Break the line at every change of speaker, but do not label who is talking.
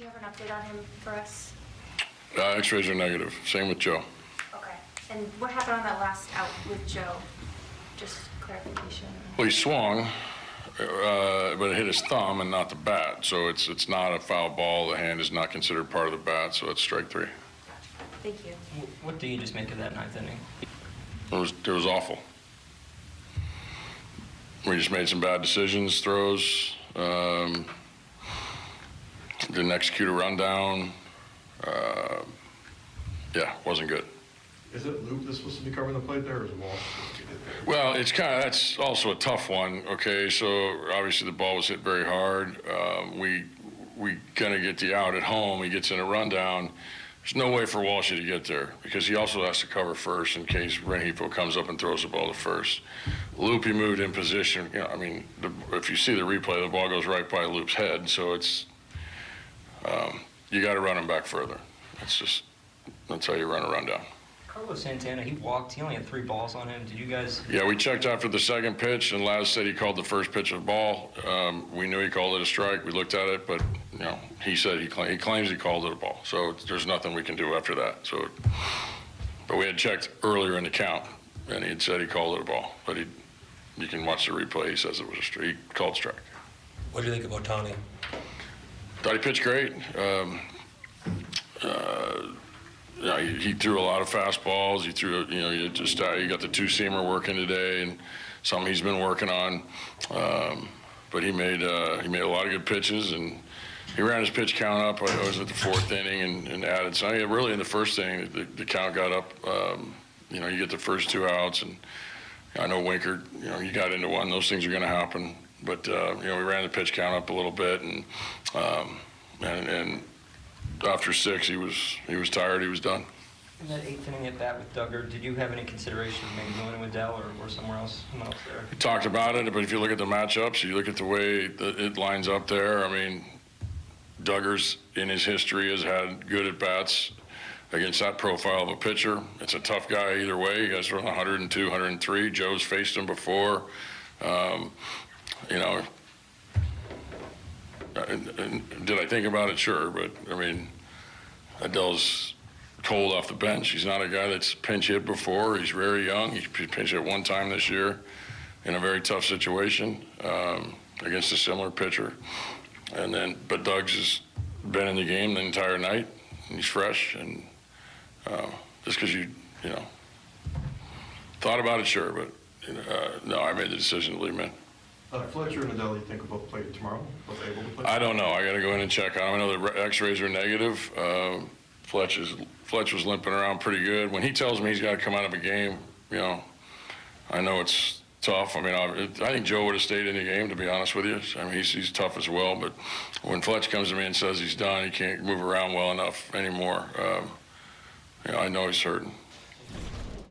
have an update on him for us?
X-rays are negative. Same with Joe.
Okay. And what happened on that last out with Joe? Just clarification.
Well, he swung, but it hit his thumb and not the bat. So it's not a foul ball. The hand is not considered part of the bat, so it's strike three.
Thank you.
What do you just make of that ninth inning?
It was awful. We just made some bad decisions, throws, didn't execute a rundown. Yeah, wasn't good.
Is it Loop that's supposed to be covering the plate there, or is Walsh supposed to be there?
Well, that's also a tough one. Okay, so obviously the ball was hit very hard. We gonna get the out at home. He gets in a rundown. There's no way for Walsh to get there because he also has to cover first in case Rengifo comes up and throws the ball to first. Loop, he moved in position. You know, I mean, if you see the replay, the ball goes right by Loop's head. So it's you got to run him back further. That's how you run a rundown.
Carlos Santana, he walked. He only had 3 balls on him. Did you guys?
Yeah, we checked after the second pitch, and Laz said he called the first pitch of the ball. We knew he called it a strike. We looked at it, but you know, he said he claims he called it a ball. So there's nothing we can do after that. So, but we had checked earlier in the count, and he had said he called it a ball. But you can watch the replay. He says it was a strike. He called strike.
What do you think about Tony?
Thought he pitched great. Yeah, he threw a lot of fastballs. He threw, you know, he got the 2-seamer working today, and something he's been working on. But he made a lot of good pitches, and he ran his pitch count up. I was at the 4th inning and added. So really in the first inning, the count got up. You know, you get the first 2 outs, and I know Winker. You know, you got into one. Those things are going to happen. But you know, we ran the pitch count up a little bit, and after 6, he was tired. He was done.
In that 8th inning at bat with Duggar, did you have any consideration of maybe going with Dell or somewhere else? Someone else there?
We talked about it, but if you look at the matchups, you look at the way it lines up there. I mean, Duggar's in his history has had good at bats against that profile of a pitcher. It's a tough guy either way. He guys are 102, 103. Joe's faced him before. You know. Did I think about it? Sure, but I mean, Adele's cold off the bench. He's not a guy that's pinch hit before. He's very young. He pinch hit 1 time this year in a very tough situation against a similar pitcher. But Doug's has been in the game the entire night, and he's fresh. And just because you know, thought about it, sure, but no, I made the decision to leave him in.
Fletcher and Adele, you think will both play tomorrow? Both able to play?
I don't know. I got to go in and check on him. I know the X-rays are negative. Fletch was limping around pretty good. When he tells me he's got to come out of a game, you know, I know it's tough. I mean, I think Joe would have stayed in the game, to be honest with you. I mean, he's tough as well. But when Fletch comes to me and says he's done, he can't move around well enough anymore. You know, I know he's hurting.